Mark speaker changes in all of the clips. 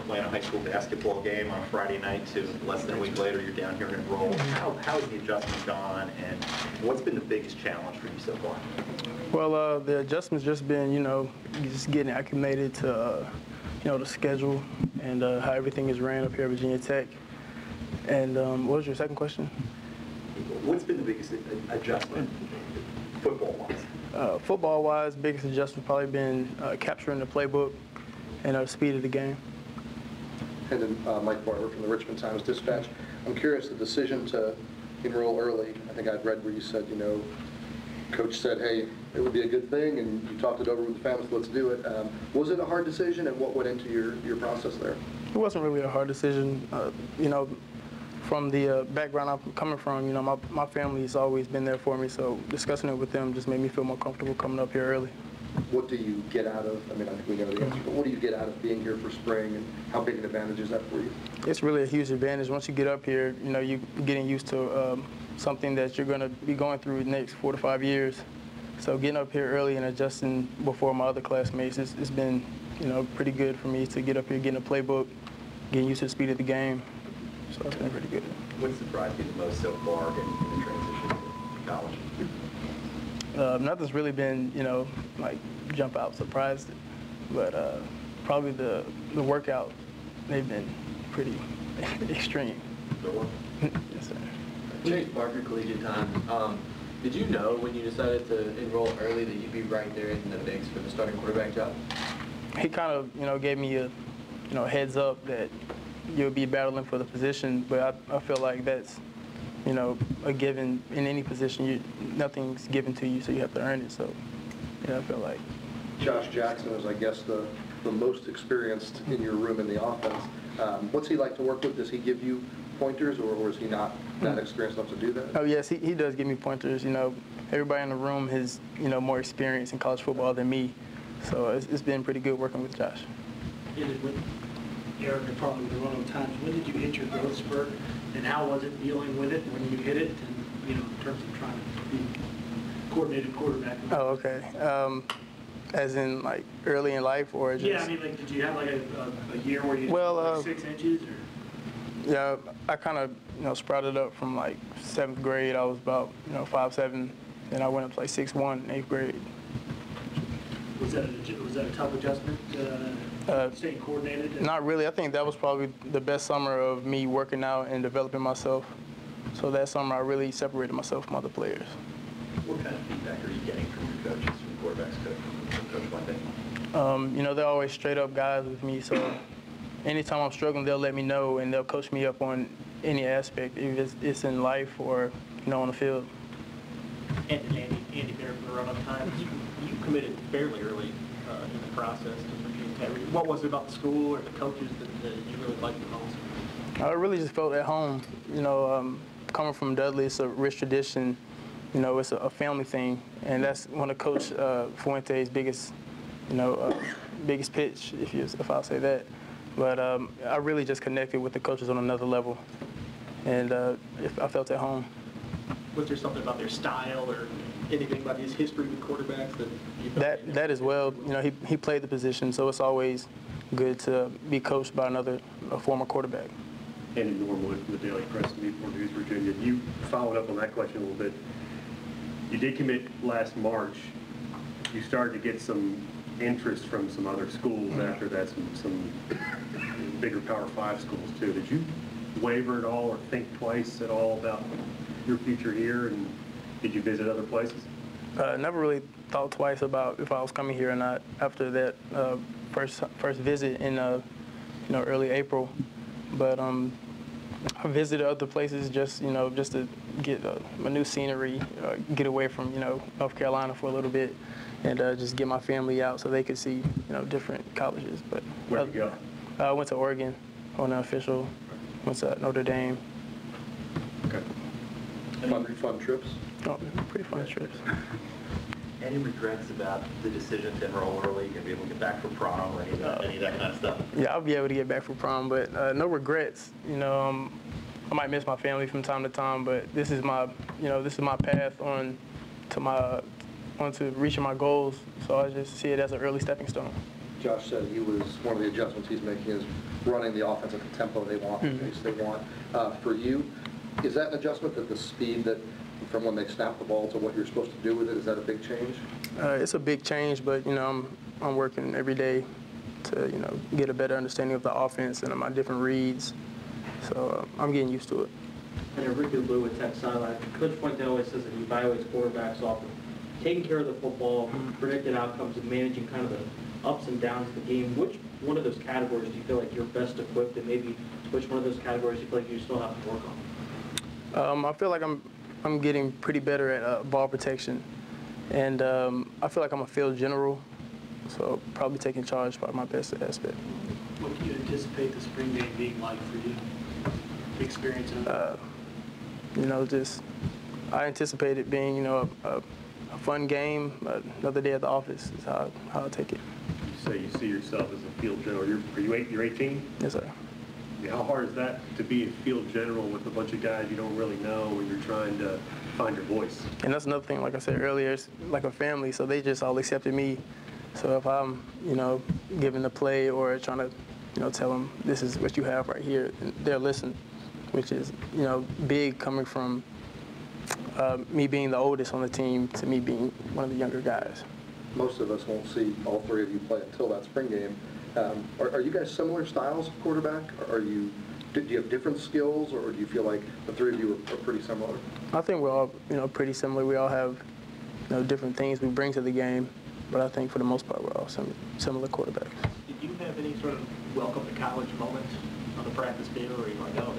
Speaker 1: playing a high school basketball game on a Friday night to less than a week later you're down here in enroll. How has the adjustment gone, and what's been the biggest challenge for you so far?
Speaker 2: Well, the adjustment's just been, just getting acclimated to, the schedule and how everything is ran up here at Virginia Tech. And what was your second question?
Speaker 1: What's been the biggest adjustment football-wise?
Speaker 2: Football-wise, biggest adjustment probably been capturing the playbook and the speed of the game.
Speaker 3: And then Mike Barber from the Richmond Times-Dispatch. I'm curious, the decision to enroll early, I think I'd read where you said, Coach said, hey, it would be a good thing, and you talked it over with the families, let's do it. Was it a hard decision, and what went into your process there?
Speaker 2: It wasn't really a hard decision. From the background I'm coming from, my family's always been there for me, so discussing it with them just made me feel more comfortable coming up here early.
Speaker 3: What do you get out of, I think we know the answer, but what do you get out of being here for spring, and how big an advantage is that for you?
Speaker 2: It's really a huge advantage. Once you get up here, you're getting used to something that you're going to be going through the next 4 to 5 years. So getting up here early and adjusting before my other classmates, it's been, pretty good for me to get up here, getting a playbook, getting used to the speed of the game. So it's been pretty good.
Speaker 1: What surprised you the most so far in the transition to college?
Speaker 2: Nothing's really been, like jump out surprised, but probably the workout, they've been pretty extreme. Yes, sir.
Speaker 4: Chase Barker, collegiate time. Did you know when you decided to enroll early that you'd be right there in the mix for the starting quarterback job?
Speaker 2: He kind of, gave me a, heads up that you'll be battling for the position, but I feel like that's, a given in any position. Nothing's given to you, so you have to earn it. So, I feel like.
Speaker 3: Josh Jackson is, I guess, the most experienced in your room in the offense. What's he like to work with? Does he give you pointers, or is he not that experienced enough to do that?
Speaker 2: Oh, yes, he does give me pointers. Everybody in the room has, more experience in college football than me. So it's been pretty good working with Josh.
Speaker 5: Eric, probably one of the times, when did you hit your growth spurt, and how was it dealing with it when you hit it, and in terms of trying to be coordinated quarterback?
Speaker 2: Oh, okay. As in like early in life, or just?
Speaker 5: Yeah, did you have like a year where you like 6 inches? Or?
Speaker 2: Yeah, I kind of sprouted up from like 7th grade. I was about 5'7", and I went up to like 6'1" in 8th grade.
Speaker 5: Was that a tough adjustment? Staying coordinated?
Speaker 2: Not really. I think that was probably the best summer of me working out and developing myself. So that summer I really separated myself from other players.
Speaker 1: What kind of feedback are you getting from your coaches, from quarterbacks, Coach Monday?
Speaker 2: They're always straight up guys with me. So anytime I'm struggling, they'll let me know, and they'll coach me up on any aspect, if it's in life or on the field.
Speaker 6: And Andy Barrett for the run-up time. You committed fairly early in the process to Virginia Tech. What was it about the school or the coaches that you really liked the most?
Speaker 2: I really just felt at home. Coming from Dudley, it's a rich tradition. It's a family thing, and that's one of Coach Fuente's biggest, biggest pitch, if I'll say that. But I really just connected with the coaches on another level, and I felt at home.
Speaker 6: Was there something about their style or anything about his history with quarterbacks that you felt?
Speaker 2: That as well. He played the position, so it's always good to be coached by a former quarterback.
Speaker 7: Hendon Norwood from the Daily Press in Newport News, Virginia. You followed up on that question a little bit. You did commit last March. You started to get some interest from some other schools after that, some bigger Power 5 schools too. Did you waver at all or think twice at all about your future here, and did you visit other places?
Speaker 2: Never really thought twice about if I was coming here or not after that first visit in early April. But I visited other places just to get a new scenery, get away from North Carolina for a little bit, and just get my family out so they could see different colleges. But
Speaker 7: where'd you go?
Speaker 2: I went to Oregon on an official. Went to Notre Dame.
Speaker 7: Okay.
Speaker 3: Fun trips?
Speaker 2: Oh, pretty fun trips.
Speaker 1: Any regrets about the decision to enroll early? You gonna be able to get back for prom or any of that kind of stuff?
Speaker 2: Yeah, I'll be able to get back for prom, but no regrets. I might miss my family from time to time, but this is my path onto reaching my goals. So I just see it as an early stepping stone.
Speaker 3: Josh said one of the adjustments he's making is running the offense at the tempo they want, the pace they want. For you, is that an adjustment that the speed that from when they snap the ball to what you're supposed to do with it, is that a big change?
Speaker 2: It's a big change, but I'm working every day to get a better understanding of the offense and of my different reads. So I'm getting used to it.
Speaker 6: And Ricky Lou at Tech sideline, Coach Fuente always says that he evaluates quarterbacks off of taking care of the football, predicted outcomes, and managing kind of the ups and downs of the game. Which one of those categories do you feel like you're best equipped, and maybe which one of those categories do you feel like you still have to work on?
Speaker 2: I feel like I'm getting pretty better at ball protection, and I feel like I'm a field general, so probably taking charge is probably my best aspect.
Speaker 5: What do you anticipate the spring game being like for you? Experience of it?
Speaker 2: I anticipate it being, a fun game, another day at the office is how I take it.
Speaker 7: You say you see yourself as a field general. You're 18?
Speaker 2: Yes, sir.
Speaker 7: Yeah, how hard is that to be a field general with a bunch of guys you don't really know when you're trying to find your voice?
Speaker 2: And that's another thing, like I said earlier, it's like a family, so they just all accepted me. So if I'm, giving the play or trying to, tell them this is what you have right here, and they'll listen, which is, big coming from me being the oldest on the team to me being one of the younger guys.
Speaker 3: Most of us won't see all three of you play until that spring game. Are you guys similar styles of quarterback? Do you have different skills, or do you feel like the three of you are pretty similar?
Speaker 2: I think we're all, pretty similar. We all have, different things we bring to the game, but I think for the most part we're all similar quarterbacks.
Speaker 6: Did you have any sort of welcome to college moment on the practice field, or you're like, oh,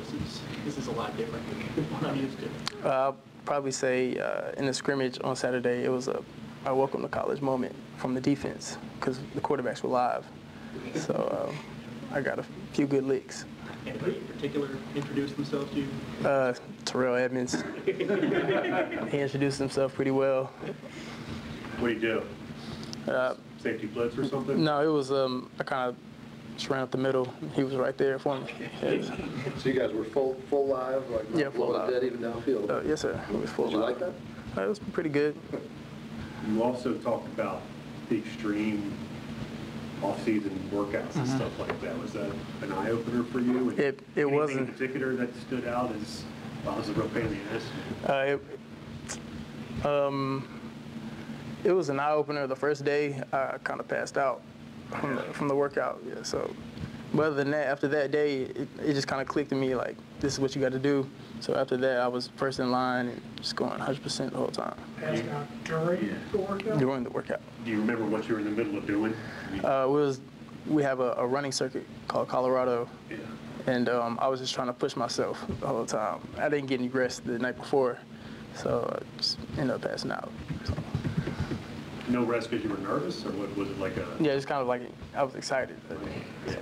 Speaker 6: this is a lot different than what I'm used to?
Speaker 2: I'll probably say in the scrimmage on Saturday, it was a welcome to college moment from the defense because the quarterbacks were live. So I got a few good licks.
Speaker 6: Anybody in particular introduce themselves to you?
Speaker 2: Terrell Edmonds. He introduced himself pretty well.
Speaker 7: What do you do? Safety blitz or something?
Speaker 2: No, it was I kind of just ran up the middle. He was right there for me. Yes.
Speaker 3: So you guys were full live, like
Speaker 2: Yeah, full live.
Speaker 3: Dead even downfield.
Speaker 2: Yes, sir. It was full
Speaker 3: Did you
Speaker 2: live.
Speaker 3: like that?
Speaker 2: It was pretty good.
Speaker 7: You also talked about the extreme off-season workouts and stuff like that. Was that an eye-opener for you? And
Speaker 2: It
Speaker 7: anything
Speaker 2: wasn't.
Speaker 7: in particular that stood out as, well, it was a real pain in the ass?
Speaker 2: It was an eye-opener. The first day, I kind of passed out from the workout. Yeah, so, but other than that, after that day, it just kind of clicked to me like, this is what you got to do. So after that, I was first in line and just going 100% the whole time.
Speaker 5: passed out during the workout?
Speaker 2: During the workout.
Speaker 7: Do you remember what you were in the middle of doing?
Speaker 2: We have a running circuit called Colorado,
Speaker 7: Yeah.
Speaker 2: and I was just trying to push myself the whole time. I didn't get any rest the night before, so I just ended up passing out. So.
Speaker 7: No rest because you were nervous, or what was it like a?
Speaker 2: Yeah, it's kind of like I was excited.
Speaker 7: Yeah.